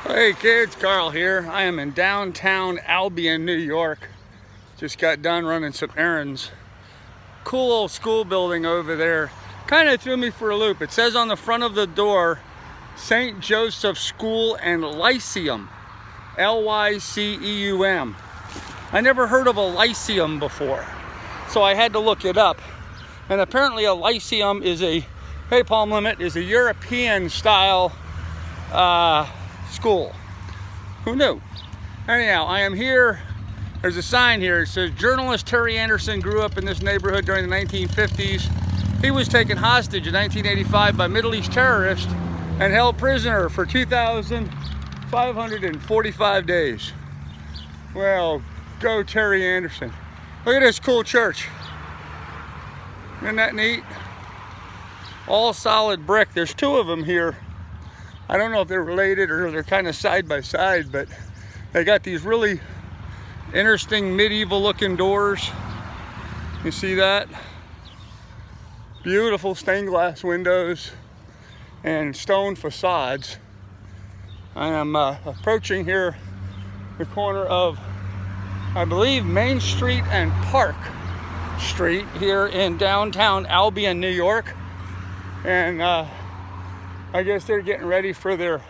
Hey kids, Carl here. I am in downtown Albion, New York. Just got done running some errands. Cool old school building over there. Kind of threw me for a loop. It says on the front of the door, St. Joseph School and Lyceum. L-Y-C-E-U-M. I never heard of a lyceum before, so I had to look it up. And apparently a lyceum is a, hey Palm Limit, is a European style school. Who knew? Anyhow, I am here. There's a sign here. It says journalist Terry Anderson grew up in this neighborhood during the 1950s. He was taken hostage in 1985 by Middle East terrorists and held prisoner for 2,545 days. Well, go Terry Anderson. Look at this cool church. Isn't that neat? All solid brick. There's two of them here. I don't know if they're related or they're kind of side by side, but they got these really interesting medieval looking doors. You see that? Beautiful stained glass windows and stone facades. I am approaching here the corner of, I believe, Mainstreet and Park Street here in downtown Albion, New York. And I guess they're getting ready for their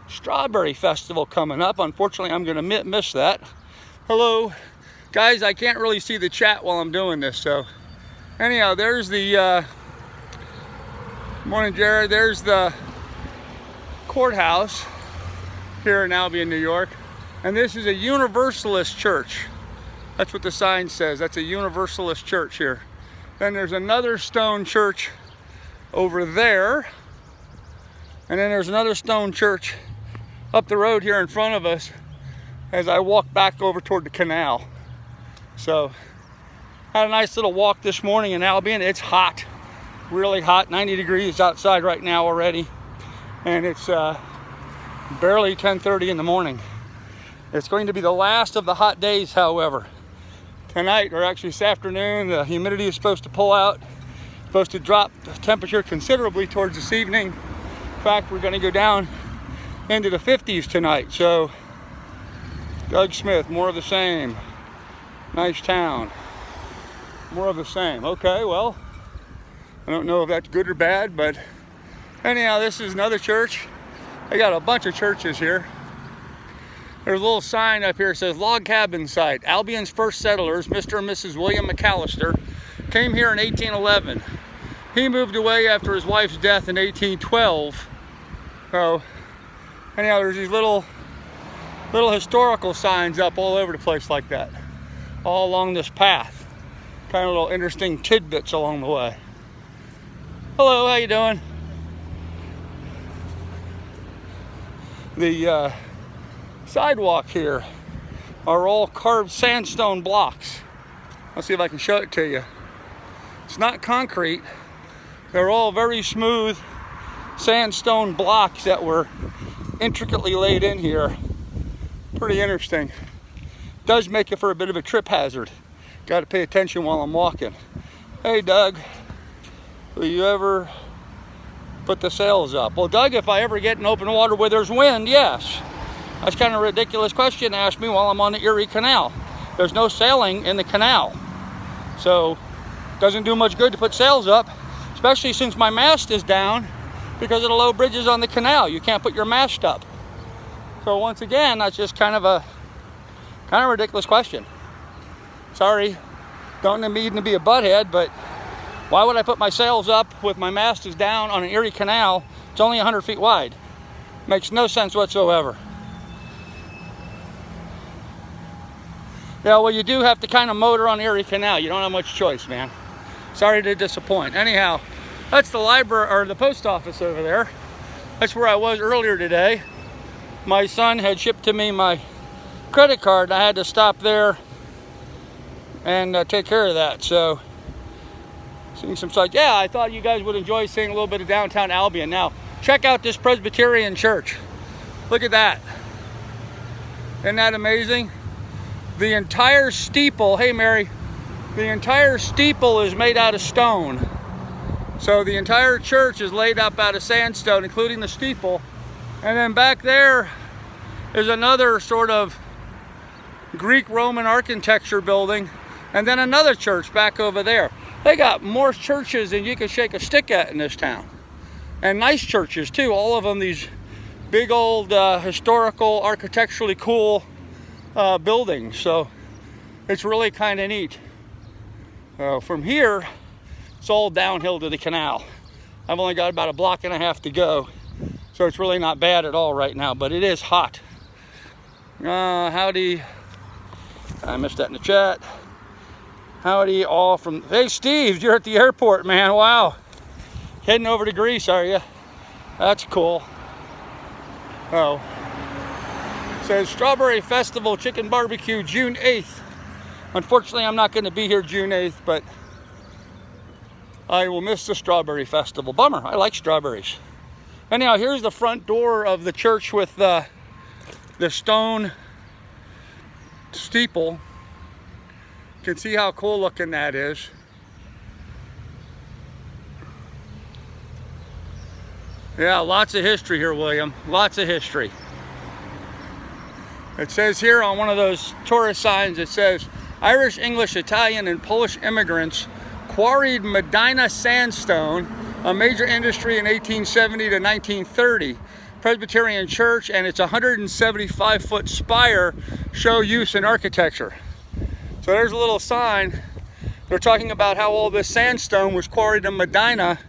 strawberry festival coming up. Unfortunately, I'm going to miss that. Hello. Guys, I can't really see the chat while I'm doing this. So anyhow, there's the, morning Jared, there's the courthouse here in Albion, New York. And this is a Universalist church. That's what the sign says. That's a Universalist church here. Then there's another stone church over there. And then there's another stone church up the road here in front of us as I walk back over toward the canal. So, had a nice little walk this morning in Albion. It's hot, really hot, 90 degrees outside right now already. And it's barely 10:30 in the morning. It's going to be the last of the hot days, however. Tonight, or actually this afternoon, the humidity is supposed to pull out. Supposed to drop the temperature considerably towards this evening. In fact, we're going to go down into the 50s tonight. So, Doug Smith, more of the same. Nice town. More of the same. Okay, well, I don't know if that's good or bad, but anyhow, this is another church. I got a bunch of churches here. There's a little sign up here that says log cabin site. Albion's first settlers, Mr. and Mrs. William McAllister, came here in 1811. He moved away after his wife's death in 1812. So, anyhow, there's these little historical signs up all over the place like that, all along this path. Kind of little interesting tidbits along the way. Hello, how you doing? The sidewalk here are all carved sandstone blocks. Let's see if I can show it to you. It's not concrete. They're all very smooth sandstone blocks that were intricately laid in here. Pretty interesting. Does make it for a bit of a trip hazard. Got to pay attention while I'm walking. Hey Doug, will you ever put the sails up? Well Doug, if I ever get in open water where there's wind, yes. That's kind of a ridiculous question to ask me while I'm on the Erie Canal. There's no sailing in the canal. So, doesn't do much good to put sails up, especially since my mast is down because of the low bridges on the canal. You can't put your mast up. So once again, that's just kind of a ridiculous question. Sorry, don't mean to be a butthead, but why would I put my sails up with my mast is down on an Erie Canal? It's only 100 feet wide. Makes no sense whatsoever. Yeah, well, you do have to kind of motor on Erie Canal. You don't have much choice, man. Sorry to disappoint. Anyhow, that's the library, or the post office over there. That's where I was earlier today. My son had shipped to me my credit card. I had to stop there and take care of that. So, seeing some sights. Yeah, I thought you guys would enjoy seeing a little bit of downtown Albion. Now, check out this Presbyterian Church. Look at that. Isn't that amazing? The entire steeple, hey Mary, the entire steeple is made out of stone. So the entire church is laid up out of sandstone, including the steeple. And then back there is another sort of Greek Roman architecture building, and then another church back over there. They got more churches than you can shake a stick at in this town. And nice churches too, all of them these big old historical, architecturally cool buildings. So it's really kind of neat. From here, it's all downhill to the canal. I've only got about a block and a half to go, so it's really not bad at all right now, but it is hot. Howdy. I missed that in the chat. Howdy all from, hey Steve, you're at the airport, man, wow. Heading over to Greece, are you? That's cool. Oh. It says Strawberry Festival Chicken Barbecue June 8th. Unfortunately, I'm not going to be here June 8th, but I will miss the Strawberry Festival. Bummer, I like strawberries. Anyhow, here's the front door of the church with the stone steeple. You can see how cool looking that is. Yeah, lots of history here, William. Lots of history. It says here on one of those tourist signs, it says, Irish, English, Italian, and Polish immigrants quarried Medina sandstone, a major industry in 1870 to 1930. Presbyterian Church and its 175-foot spire show use in architecture. So there's a little sign. They're talking about how all this sandstone was quarried in Medina,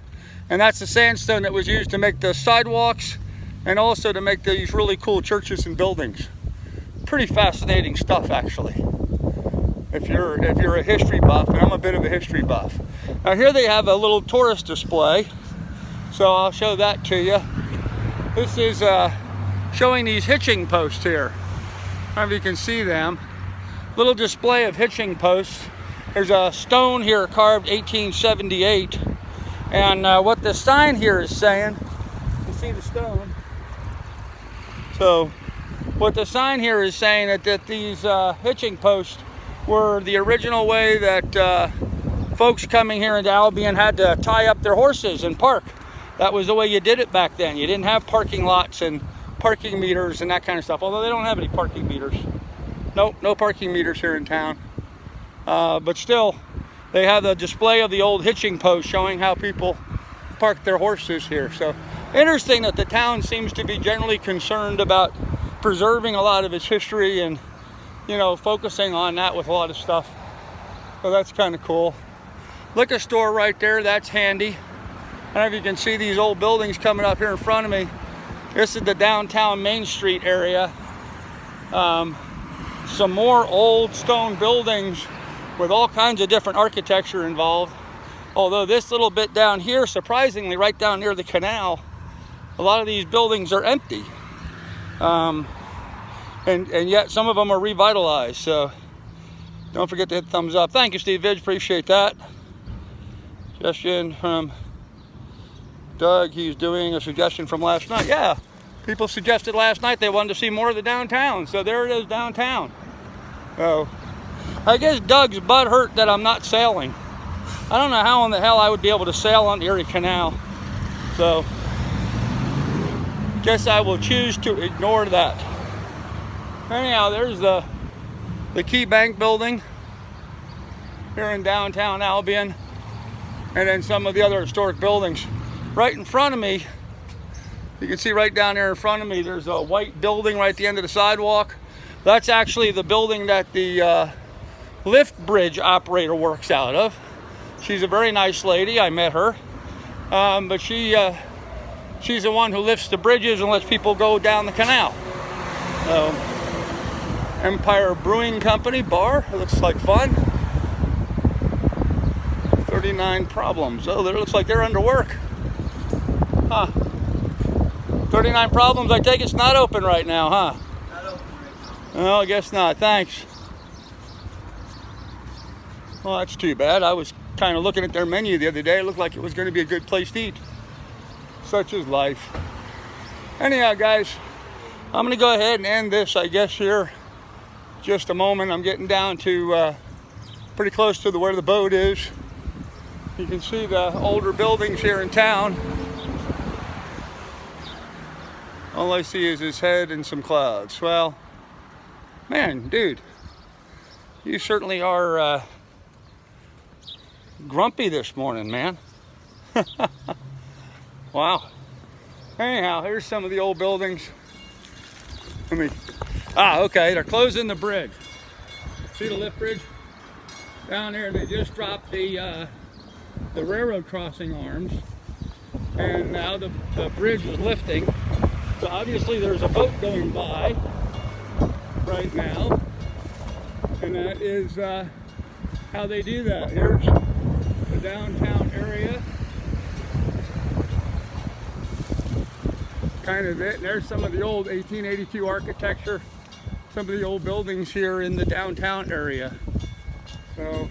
and that's the sandstone that was used to make the sidewalks and also to make these really cool churches and buildings. Pretty fascinating stuff, actually. If you're a history buff, and I'm a bit of a history buff. Now here they have a little tourist display, so I'll show that to you. This is showing these hitching posts here. I don't know if you can see them. Little display of hitching posts. There's a stone here carved 1878, and what the sign here is saying, you see the stone. So what the sign here is saying that these hitching posts were the original way that folks coming here into Albion had to tie up their horses and park. That was the way you did it back then. You didn't have parking lots and parking meters and that kind of stuff, although they don't have any parking meters. Nope, no parking meters here in town. But still, they have the display of the old hitching post showing how people parked their horses here. So interesting that the town seems to be generally concerned about preserving a lot of its history and, you know, focusing on that with a lot of stuff. So that's kind of cool. Liquor store right there, that's handy. I don't know if you can see these old buildings coming up here in front of me. This is the downtown Mainstreet area. Some more old stone buildings with all kinds of different architecture involved. Although this little bit down here, surprisingly, right down near the canal, a lot of these buildings are empty. And yet some of them are revitalized. So don't forget to hit the thumbs up. Thank you, Steve Vidge, appreciate that. Suggestion from Doug, he's doing a suggestion from last night. Yeah, people suggested last night they wanted to see more of the downtown, so there it is downtown. So I guess Doug's butt hurt that I'm not sailing. I don't know how in the hell I would be able to sail on the Erie Canal, so guess I will choose to ignore that. Anyhow, there's the Key Bank building here in downtown Albion, and then some of the other historic buildings. Right in front of me, you can see right down there in front of me, there's a white building right at the end of the sidewalk. That's actually the building that the lift bridge operator works out of. She's a very nice lady, I met her. But she's the one who lifts the bridges and lets people go down the canal. Empire Brewing Company bar, it looks like fun. 39 Problems, oh, it looks like they're under work. Huh. 39 Problems, I take it's not open right now, huh? Not open. No, I guess not. Thanks. Well, that's too bad. I was kind of looking at their menu the other day. It looked like it was going to be a good place to eat. Such is life. Anyhow, guys, I'm going to go ahead and end this, I guess, here. Just a moment. I'm getting down to pretty close to where the boat is. You can see the older buildings here in town. All I see is his head and some clouds. Well, man, dude, you certainly are grumpy this morning, man. Wow. Anyhow, here's some of the old buildings. Okay, they're closing the bridge. See the lift bridge? Down there, they just dropped the railroad crossing arms. And now the bridge is lifting. So obviously there's a boat going by right now. And that is how they do that. Here's the downtown area. Kind of it. And there's some of the old 1882 architecture. Some of the old buildings here in the downtown area. So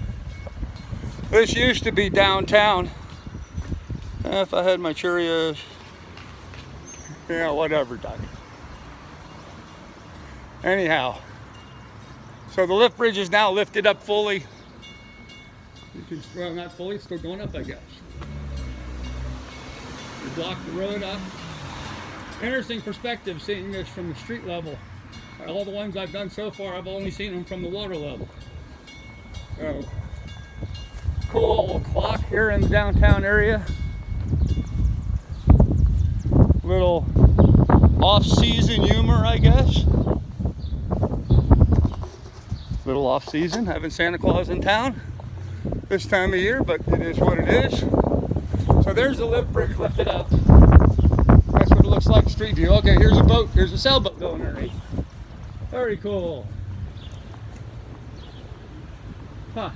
this used to be downtown. If I had my Cheerios, yeah, whatever, Doug. Anyhow, so the lift bridge is now lifted up fully. Well, not fully, it's still going up, I guess. We blocked the road up. Interesting perspective seeing this from the street level. All the ones I've done so far, I've only seen them from the water level. So, cool little clock here in the downtown area. Little off-season humor, I guess. Little off-season, having Santa Claus in town this time of year, but it is what it is. So there's the lift bridge lifted up. That's what it looks like, street view. Okay, here's a boat. Here's a sailboat going underneath. Very cool. Huh.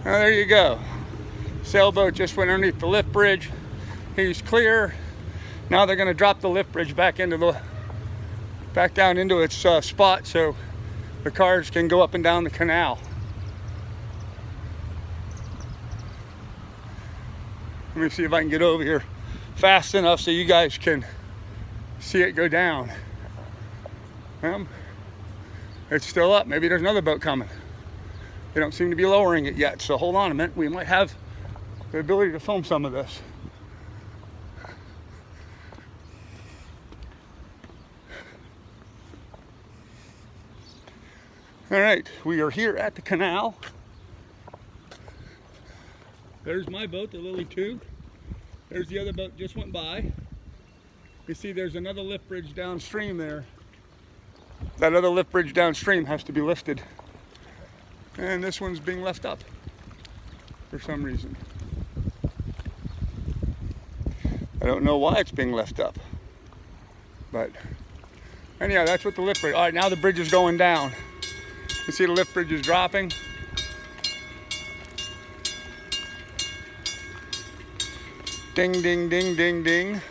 Now there you go. Sailboat just went underneath the lift bridge. He's clear. Now they're going to drop the lift bridge back down into its spot so the cars can go up and down the canal. Let me see if I can get over here fast enough so you guys can see it go down. It's still up. Maybe there's another boat coming. They don't seem to be lowering it yet, so hold on a minute. We might have the ability to film some of this. All right, we are here at the canal. There's my boat, the Lily 2. There's the other boat just went by. You see there's another lift bridge downstream there. That other lift bridge downstream has to be lifted. And this one's being left up for some reason. I don't know why it's being left up. But anyhow, that's what the lift bridge. All right, now the bridge is going down. You see the lift bridge is dropping. Ding, ding, ding, ding, ding.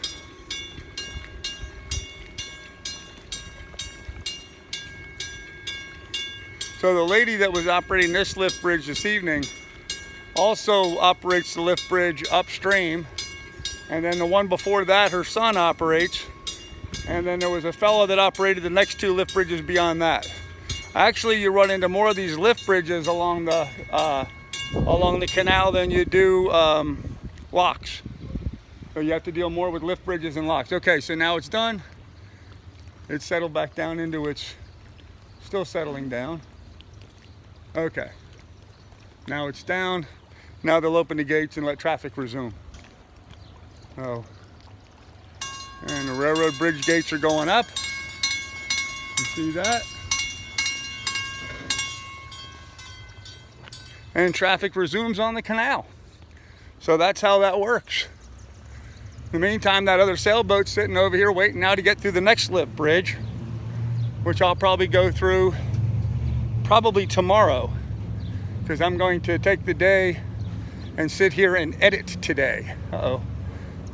So the lady that was operating this lift bridge this evening also operates the lift bridge upstream. And then the one before that, her son operates. And then there was a fellow that operated the next two lift bridges beyond that. Actually, you run into more of these lift bridges along the canal than you do locks. So you have to deal more with lift bridges and locks. Okay, so now it's done. It's settled back down into its, still settling down. Okay, now it's down. Now they'll open the gates and let traffic resume. Oh, and the railroad bridge gates are going up. You see that? And traffic resumes on the canal. So that's how that works. In the meantime, that other sailboat's sitting over here waiting now to get through the next lift bridge, which I'll probably go through probably tomorrow, because I'm going to take the day and sit here and edit today. Uh-oh,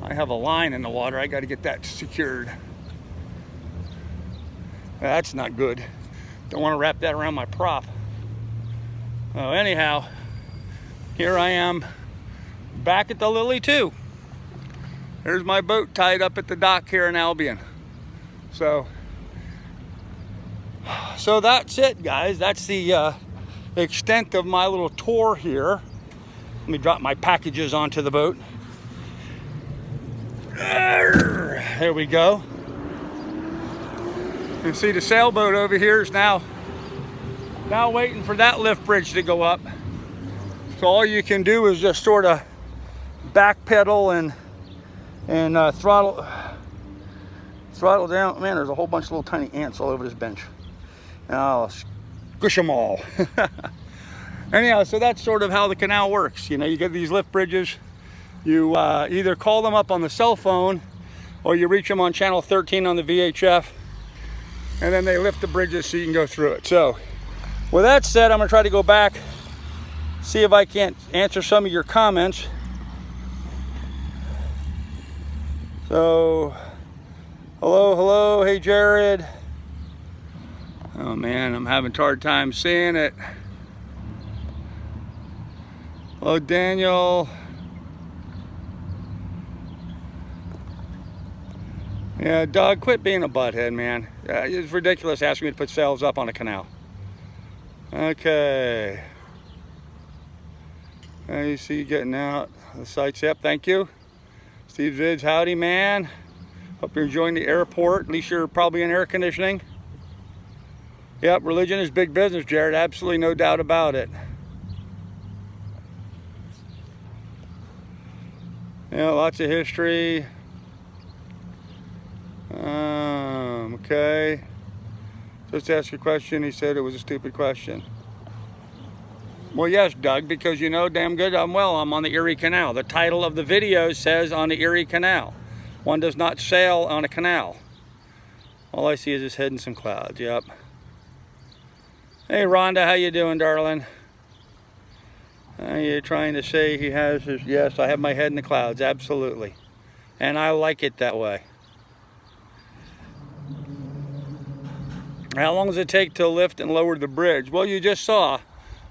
I have a line in the water. I got to get that secured. That's not good. Don't want to wrap that around my prop. Oh, anyhow, here I am back at the Lily 2. There's my boat tied up at the dock here in Albion. So that's it, guys. That's the extent of my little tour here. Let me drop my packages onto the boat. There we go. You can see the sailboat over here is now waiting for that lift bridge to go up. So all you can do is just sort of backpedal and throttle down. Man, there's a whole bunch of little tiny ants all over this bench. And I'll squish them all. Anyhow, so that's sort of how the canal works. You know, you get these lift bridges. You either call them up on the cell phone or you reach them on channel 13 on the VHF, and then they lift the bridges so you can go through it. So with that said, I'm gonna try to go back, see if I can't answer some of your comments. So, hello, hey Jared. Oh man, I'm having a hard time seeing it. Hello, Daniel. Yeah, Doug, quit being a butthead, man. It's ridiculous asking me to put sails up on a canal. Okay. I see you getting out. The sights, yep, thank you. Steve Vids, howdy, man. Hope you're enjoying the airport. At least you're probably in air conditioning. Yep, religion is big business, Jared. Absolutely no doubt about it. Yeah, lots of history. Okay. Just ask a question. He said it was a stupid question. Well, yes, Doug, because you know damn good I'm on the Erie Canal. The title of the video says on the Erie Canal. One does not sail on a canal. All I see is his head in some clouds. Yep. Hey, Rhonda, how you doing, darling? Are you trying to say he has his... Yes, I have my head in the clouds, absolutely. And I like it that way. How long does it take to lift and lower the bridge? Well, you just saw.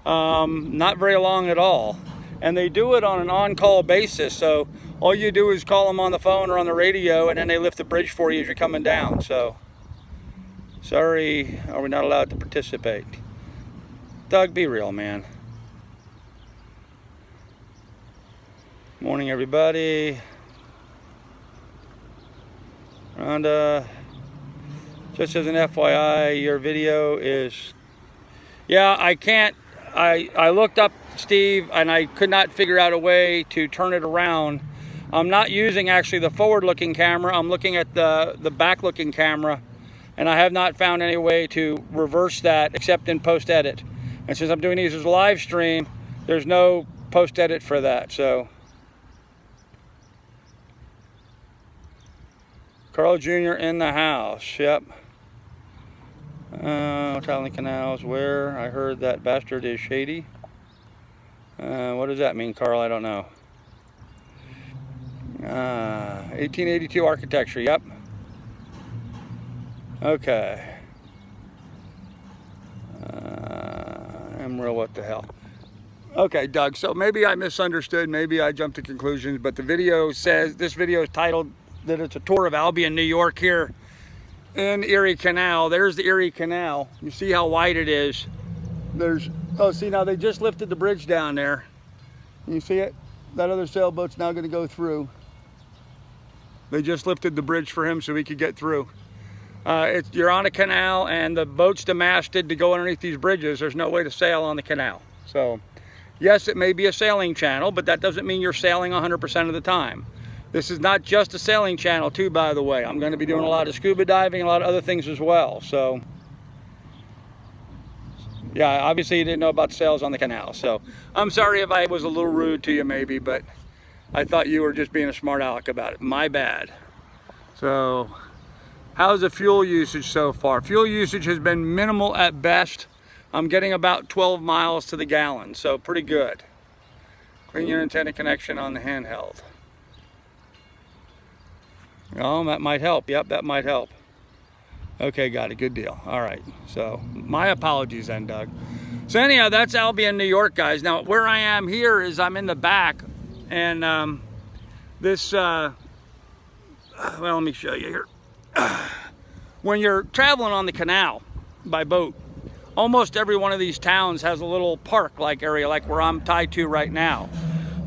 Not very long at all. And they do it on an on-call basis. So all you do is call them on the phone or on the radio, and then they lift the bridge for you as you're coming down. So, sorry, are we not allowed to participate? Doug, be real, man. Morning, everybody. Rhonda, just as an FYI, your video is... Yeah, I can't... I looked up, Steve, and I could not figure out a way to turn it around. I'm not using actually the forward-looking camera. I'm looking at the back-looking camera, and I have not found any way to reverse that except in post-edit. And since I'm doing these as a live stream, there's no post-edit for that, so... Carl Jr. in the house, yep. Traveling canals, where? I heard that bastard is shady. What does that mean, Carl? I don't know. 1882 architecture, yep. Okay. Emerald, what the hell? Okay, Doug, so maybe I misunderstood, maybe I jumped to conclusions, but the video says, this video is titled that it's a tour of Albion, New York here in Erie Canal. There's the Erie Canal. You see how wide it is. There's, oh, see now they just lifted the bridge down there. You see it? That other sailboat's now gonna go through. They just lifted the bridge for him so he could get through. You're on a canal and the boat's demasted to go underneath these bridges. There's no way to sail on the canal. So yes, it may be a sailing channel, but that doesn't mean you're sailing 100% of the time. This is not just a sailing channel too, by the way. I'm going to be doing a lot of scuba diving and a lot of other things as well. So yeah, obviously you didn't know about sails on the canal. So I'm sorry if I was a little rude to you maybe, but I thought you were just being a smart aleck about it. My bad. So how's the fuel usage so far? Fuel usage has been minimal at best. I'm getting about 12 miles to the gallon, so pretty good. Clean your antenna connection on the handheld. Oh, that might help. Yep, that might help. Okay, got it. Good deal. All right. So my apologies then, Doug. So anyhow, that's Albion, New York, guys. Now, where I am here is I'm in the back. And well, let me show you here. When you're traveling on the canal by boat, almost every one of these towns has a little park-like area, like where I'm tied to right now.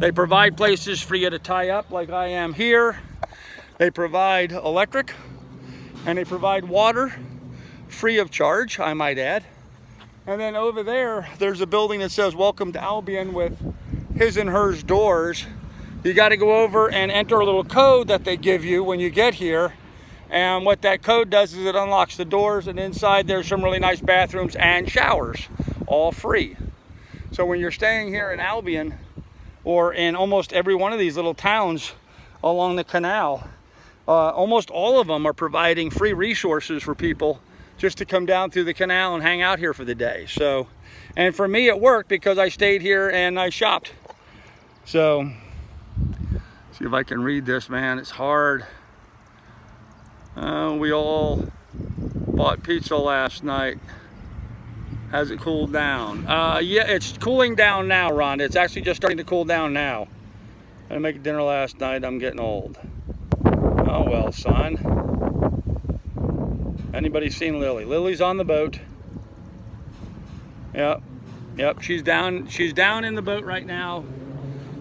They provide places for you to tie up like I am here. They provide electric and they provide water, free of charge, I might add. And then over there, there's a building that says welcome to Albion with his and hers doors. You got to go over and enter a little code that they give you when you get here. And what that code does is it unlocks the doors, and inside there's some really nice bathrooms and showers, all free. So when you're staying here in Albion, or in almost every one of these little towns along the canal, almost all of them are providing free resources for people just to come down through the canal and hang out here for the day. So, and for me it worked because I stayed here and I shopped. So, see if I can read this, man, it's hard. We all bought pizza last night. Has it cooled down? Yeah, it's cooling down now, Rhonda. It's actually just starting to cool down now. I didn't make dinner last night. I'm getting old. Oh well, son. Anybody seen Lily? Lily's on the boat. Yep. She's down in the boat right now.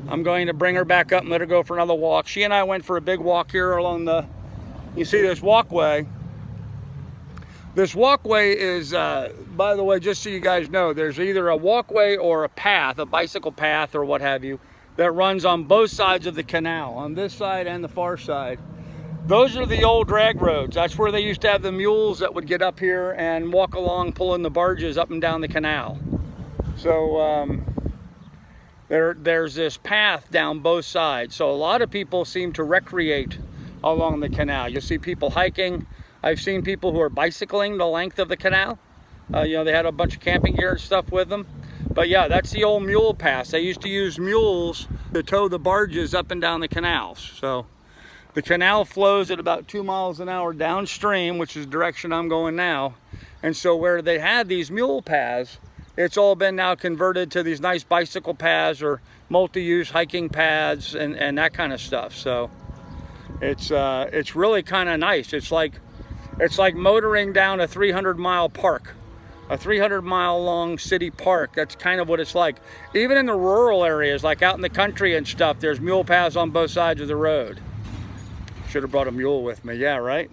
I'm going to bring her back up and let her go for another walk. She and I went for a big walk here along the. You see this walkway. This walkway is, by the way, just so you guys know, there's either a walkway or a path, a bicycle path or what have you, that runs on both sides of the canal, on this side and the far side. Those are the old drag roads. That's where they used to have the mules that would get up here and walk along pulling the barges up and down the canal. So there's this path down both sides. So a lot of people seem to recreate along the canal. You'll see people hiking. I've seen people who are bicycling the length of the canal. You know, they had a bunch of camping gear and stuff with them. But yeah, that's the old mule path. They used to use mules to tow the barges up and down the canals. So the canal flows at about 2 miles an hour downstream, which is the direction I'm going now. And so where they had these mule paths, it's all been now converted to these nice bicycle paths or multi-use hiking paths and that kind of stuff. So it's really kind of nice. It's like motoring down a 300-mile park, a 300-mile long city park. That's kind of what it's like. Even in the rural areas, like out in the country and stuff, there's mule paths on both sides of the road. Should have brought a mule with me, yeah, right?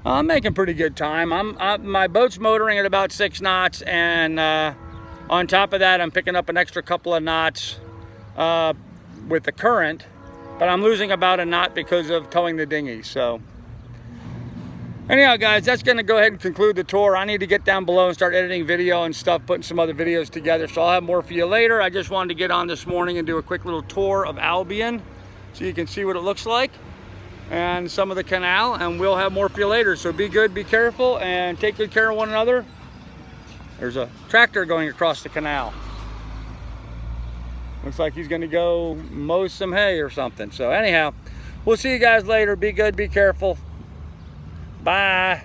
I'm making pretty good time. My boat's motoring at about 6 knots, and on top of that, I'm picking up an extra couple of knots with the current, but I'm losing about a knot because of towing the dinghy, so. Anyhow, guys, that's going to go ahead and conclude the tour. I need to get down below and start editing video and stuff, putting some other videos together, so I'll have more for you later. I just wanted to get on this morning and do a quick little tour of Albion so you can see what it looks like and some of the canal, and we'll have more for you later. So be good, be careful, and take good care of one another. There's a tractor going across the canal. Looks like he's going to go mow some hay or something. So anyhow, we'll see you guys later. Be good, be careful. Bye.